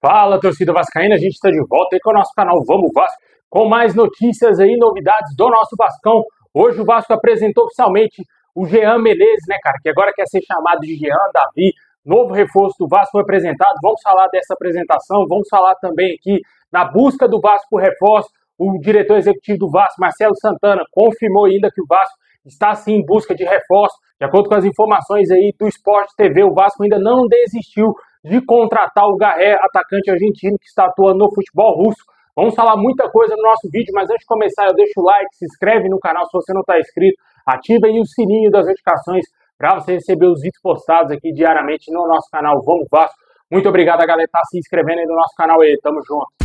Fala, torcida vascaína, a gente está de volta aí com o nosso canal Vamos Vasco, com mais notícias e novidades do nosso Vascão. Hoje o Vasco apresentou oficialmente o Jean Menezes, né, cara, que agora quer ser chamado de Jean Davi, novo reforço do Vasco foi apresentado. Vamos falar dessa apresentação, vamos falar também aqui na busca do Vasco por reforço. O diretor executivo do Vasco, Marcelo Santana, confirmou ainda que o Vasco está sim em busca de reforço. De acordo com as informações aí do Sport TV, o Vasco ainda não desistiu de contratar o Garré, atacante argentino que está atuando no futebol russo. Vamos falar muita coisa no nosso vídeo, mas antes de começar, eu deixo o like, se inscreve no canal se você não está inscrito, ativa aí o sininho das notificações para você receber os vídeos postados aqui diariamente no nosso canal Vamos Vasco. Muito obrigado a galera que está se inscrevendo aí no nosso canal aí, tamo junto.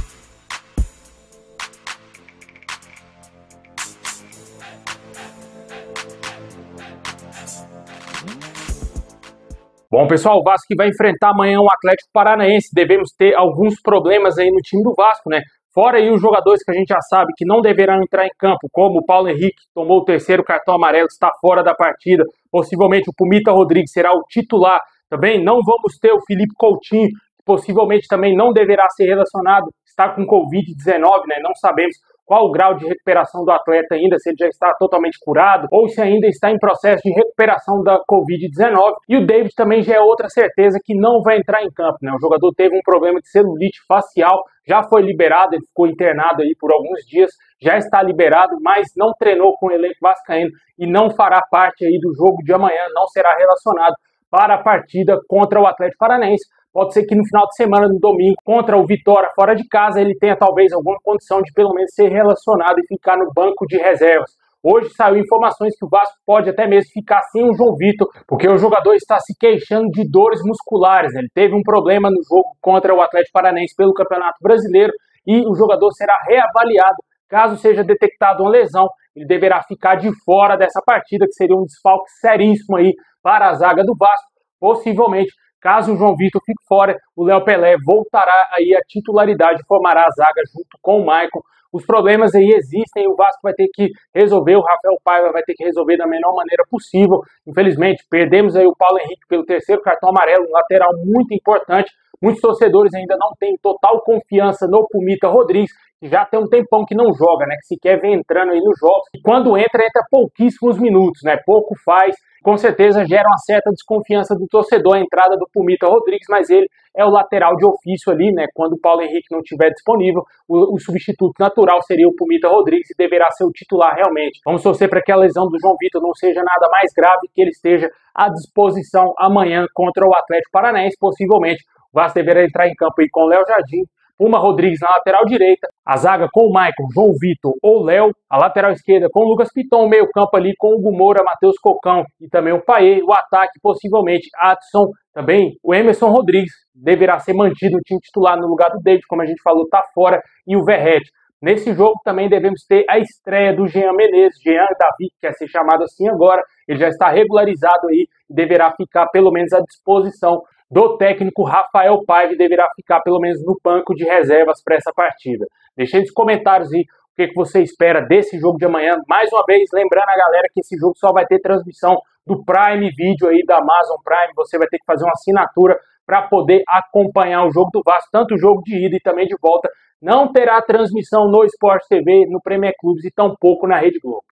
Bom, pessoal, o Vasco que vai enfrentar amanhã o Atlético Paranaense. Devemos ter alguns problemas aí no time do Vasco, né? Fora aí os jogadores que a gente já sabe que não deverão entrar em campo, como o Paulo Henrique, que tomou o terceiro cartão amarelo, está fora da partida. Possivelmente o Pumita Rodrigues será o titular. Também não vamos ter o Felipe Coutinho, que possivelmente também não deverá ser relacionado. Está com Covid-19, né? Não sabemos qual o grau de recuperação do atleta ainda, se ele já está totalmente curado ou se ainda está em processo de recuperação da Covid-19. E o David também já é outra certeza que não vai entrar em campo, né? O jogador teve um problema de celulite facial, já foi liberado, ele ficou internado aí por alguns dias, já está liberado, mas não treinou com o elenco vascaíno e não fará parte aí do jogo de amanhã, não será relacionado para a partida contra o Atlético Paranaense. Pode ser que no final de semana, no domingo, contra o Vitória fora de casa, ele tenha talvez alguma condição de pelo menos ser relacionado e ficar no banco de reservas. Hoje saiu informações que o Vasco pode até mesmo ficar sem o João Vitor, porque o jogador está se queixando de dores musculares. Ele teve um problema no jogo contra o Atlético Paranaense pelo Campeonato Brasileiro e o jogador será reavaliado. Caso seja detectada uma lesão, ele deverá ficar de fora dessa partida, que seria um desfalque seríssimo aí para a zaga do Vasco. Possivelmente, caso o João Vitor fique fora, o Léo Pelé voltará aí à titularidade e formará a zaga junto com o Maicon. Os problemas aí existem, o Vasco vai ter que resolver, o Rafael Paiva vai ter que resolver da melhor maneira possível. Infelizmente, perdemos aí o Paulo Henrique pelo terceiro cartão amarelo, um lateral muito importante. Muitos torcedores ainda não têm total confiança no Pumita Rodrigues, que já tem um tempão que não joga, né? Que sequer vem entrando aí nos jogos. E quando entra pouquíssimos minutos, né? Pouco faz. Com certeza gera uma certa desconfiança do torcedor a entrada do Pumita Rodrigues, mas ele é o lateral de ofício ali, né? Quando o Paulo Henrique não estiver disponível, o substituto natural seria o Pumita Rodrigues e deverá ser o titular realmente. Vamos torcer para que a lesão do João Vitor não seja nada mais grave, que ele esteja à disposição amanhã contra o Atlético Paranaense. Possivelmente o Vasco deverá entrar em campo aí com o Léo Jardim, Puma Rodrigues na lateral direita, a zaga com o Maicon, João Vitor ou Léo, a lateral esquerda com o Lucas Piton, o meio campo ali com o Hugo Moura, Matheus Cocão e também o Paê, o ataque possivelmente Adson, também o Emerson Rodrigues deverá ser mantido no time titular no lugar do David, como a gente falou, tá fora, e o Verrete. Nesse jogo também devemos ter a estreia do Jean Menezes, Jean Davi, que quer ser chamado assim agora, ele já está regularizado aí e deverá ficar pelo menos à disposição do técnico Rafael Paiva, deverá ficar pelo menos no banco de reservas para essa partida. Deixe aí nos comentários aí o que você espera desse jogo de amanhã. Mais uma vez, lembrando a galera que esse jogo só vai ter transmissão do Prime Video aí, da Amazon Prime. Você vai ter que fazer uma assinatura para poder acompanhar o jogo do Vasco, tanto o jogo de ida e também de volta. Não terá transmissão no Sport TV, no Premier Clubes e tampouco na Rede Globo.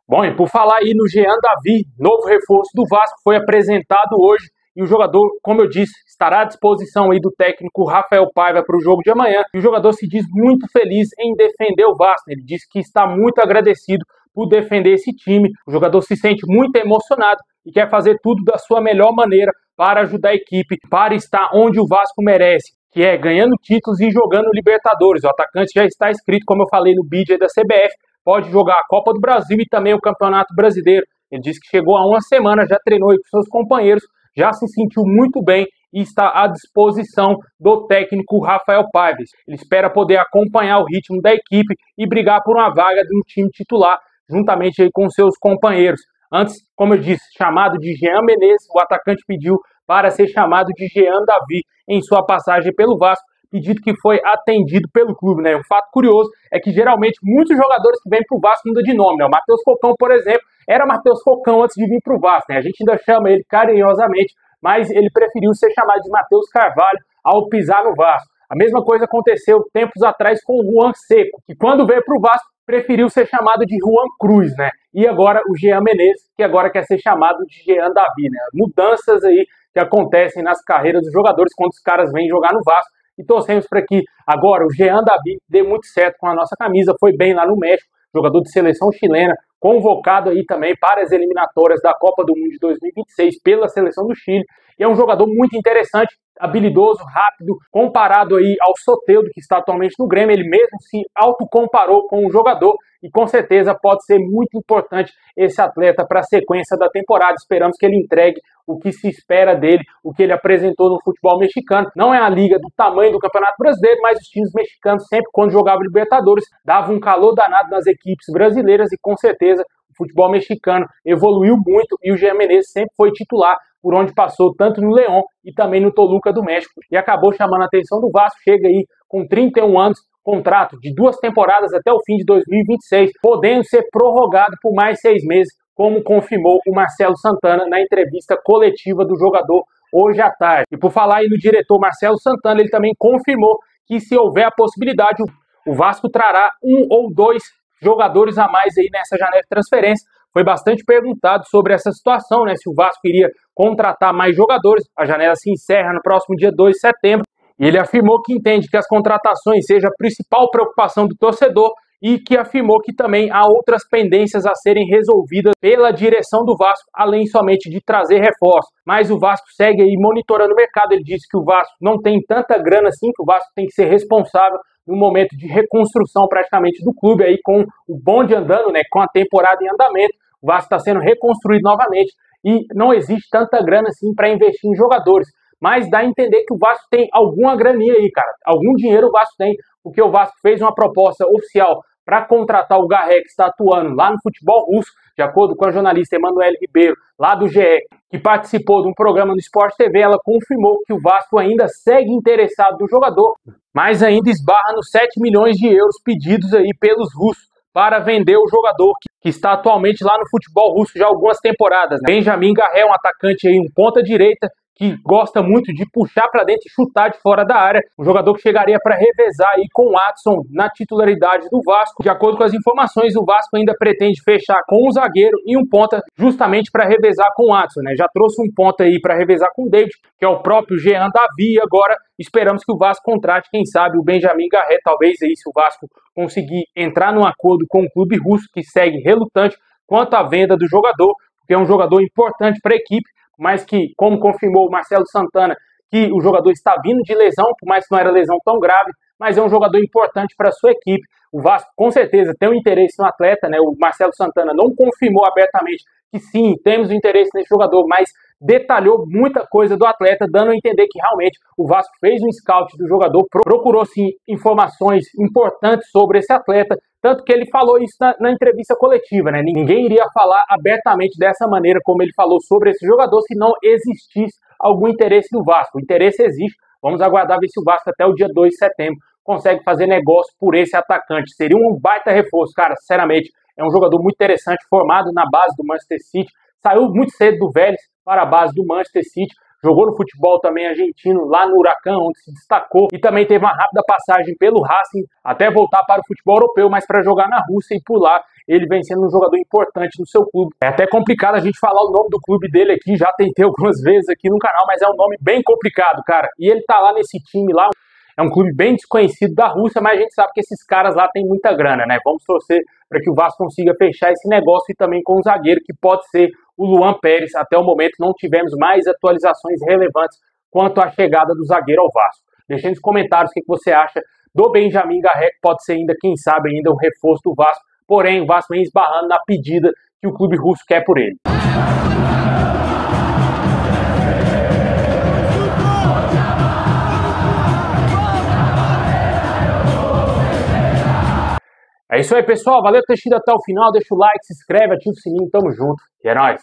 Bom, e por falar aí no Jean Davi, novo reforço do Vasco, foi apresentado hoje e o jogador, como eu disse, estará à disposição aí do técnico Rafael Paiva para o jogo de amanhã. E o jogador se diz muito feliz em defender o Vasco, ele diz que está muito agradecido por defender esse time. O jogador se sente muito emocionado e quer fazer tudo da sua melhor maneira para ajudar a equipe, para estar onde o Vasco merece, que é ganhando títulos e jogando Libertadores. O atacante já está inscrito, como eu falei, no bid da CBF, pode jogar a Copa do Brasil e também o Campeonato Brasileiro. Ele disse que chegou há uma semana, já treinou aí com seus companheiros, já se sentiu muito bem e está à disposição do técnico Rafael Paiva. Ele espera poder acompanhar o ritmo da equipe e brigar por uma vaga no time titular, juntamente aí com seus companheiros. Antes, como eu disse, chamado de Jean Menezes, o atacante pediu para ser chamado de Jean Davi em sua passagem pelo Vasco. pedido que foi atendido pelo clube, né? Um fato curioso é que geralmente muitos jogadores que vêm para o Vasco mudam de nome, né? O Matheus Cocão, por exemplo, era Matheus Cocão antes de vir para o Vasco, né? A gente ainda chama ele carinhosamente, mas ele preferiu ser chamado de Matheus Carvalho ao pisar no Vasco. A mesma coisa aconteceu tempos atrás com o Juan Seco, que quando veio para o Vasco preferiu ser chamado de Juan Cruz, né? E agora o Jean Menezes, que agora quer ser chamado de Jean Davi, né? Mudanças aí que acontecem nas carreiras dos jogadores quando os caras vêm jogar no Vasco. E torcemos para que agora o Jean Davi dê muito certo com a nossa camisa. Foi bem lá no México, jogador de seleção chilena, convocado aí também para as eliminatórias da Copa do Mundo de 2026 pela seleção do Chile. E é um jogador muito interessante, habilidoso, rápido, comparado aí ao Soteldo, que está atualmente no Grêmio. Ele mesmo se autocomparou com o jogador e com certeza pode ser muito importante esse atleta para a sequência da temporada. Esperamos que ele entregue o que se espera dele, o que ele apresentou no futebol mexicano. Não é a liga do tamanho do Campeonato Brasileiro, mas os times mexicanos sempre, quando jogavam Libertadores, davam um calor danado nas equipes brasileiras e com certeza o futebol mexicano evoluiu muito e o Jean Menezes sempre foi titular por onde passou, tanto no León e também no Toluca do México, e acabou chamando a atenção do Vasco. Chega aí com 31 anos, contrato de 2 temporadas até o fim de 2026, podendo ser prorrogado por mais 6 meses, como confirmou o Marcelo Santana na entrevista coletiva do jogador hoje à tarde. E por falar aí no diretor Marcelo Santana, ele também confirmou que se houver a possibilidade, o Vasco trará 1 ou 2 jogadores a mais aí nessa janela de transferência. Foi bastante perguntado sobre essa situação, né? Se o Vasco iria contratar mais jogadores. A janela se encerra no próximo dia 2 de setembro. E ele afirmou que entende que as contratações sejam a principal preocupação do torcedor e que afirmou que também há outras pendências a serem resolvidas pela direção do Vasco, além somente de trazer reforços. Mas o Vasco segue aí monitorando o mercado. Ele disse que o Vasco não tem tanta grana assim, que o Vasco tem que ser responsável no momento de reconstrução praticamente do clube, aí com o bonde andando, né, com a temporada em andamento. O Vasco está sendo reconstruído novamente e não existe tanta grana assim para investir em jogadores. Mas dá a entender que o Vasco tem alguma graninha aí, cara. Algum dinheiro o Vasco tem, porque o Vasco fez uma proposta oficial para contratar o Garré, que está atuando lá no futebol russo, de acordo com a jornalista Emanuele Ribeiro, lá do GE, que participou de um programa no Sport TV. Ela confirmou que o Vasco ainda segue interessado no jogador, mas ainda esbarra nos 7 milhões de euros pedidos aí pelos russos para vender o jogador que está atualmente lá no futebol russo já há algumas temporadas, né? Benjamin Garré, um atacante aí, um ponta-direita, que gosta muito de puxar para dentro e chutar de fora da área. Um jogador que chegaria para revezar aí com o Adson na titularidade do Vasco. De acordo com as informações, o Vasco ainda pretende fechar com um zagueiro e um ponta justamente para revezar com o Adson, né? Já trouxe um ponta aí para revezar com o David, que é o próprio Jean Davi. E agora esperamos que o Vasco contrate, quem sabe, o Benjamin Garré. Talvez aí, se o Vasco conseguir entrar num acordo com o clube russo, que segue relutante quanto à venda do jogador, porque é um jogador importante para a equipe, mas que, como confirmou o Marcelo Santana, que o jogador está vindo de lesão, por mais que não era lesão tão grave, mas é um jogador importante para a sua equipe. O Vasco, com certeza, tem um interesse no atleta, né? O Marcelo Santana não confirmou abertamente que sim, temos um interesse nesse jogador, mas detalhou muita coisa do atleta, dando a entender que realmente o Vasco fez um scout do jogador, procurou sim informações importantes sobre esse atleta, tanto que ele falou isso na entrevista coletiva, né? Ninguém iria falar abertamente dessa maneira como ele falou sobre esse jogador se não existisse algum interesse do Vasco. O interesse existe, vamos aguardar ver se o Vasco até o dia 2 de setembro consegue fazer negócio por esse atacante. Seria um baita reforço, cara, sinceramente. É um jogador muito interessante, formado na base do Manchester City, saiu muito cedo do Vélez para a base do Manchester City, jogou no futebol também argentino, lá no Huracán, onde se destacou, e também teve uma rápida passagem pelo Racing, até voltar para o futebol europeu, mas para jogar na Rússia, e por lá ele vem sendo um jogador importante no seu clube. É até complicado a gente falar o nome do clube dele aqui, já tentei algumas vezes aqui no canal, mas é um nome bem complicado, cara. E ele tá lá nesse time lá, é um clube bem desconhecido da Rússia, mas a gente sabe que esses caras lá têm muita grana, né? Vamos torcer para que o Vasco consiga fechar esse negócio, e também com o zagueiro, que pode ser o Luan Pérez. Até o momento não tivemos mais atualizações relevantes quanto à chegada do zagueiro ao Vasco. Deixe nos comentários o que você acha do Benjamin Garré, que pode ser ainda, quem sabe, ainda um reforço do Vasco. Porém, o Vasco vem esbarrando na pedida que o clube russo quer por ele. É isso aí, pessoal. Valeu por ter assistido até o final. Deixa o like, se inscreve, ativa o sininho. Tamo junto. E é nóis.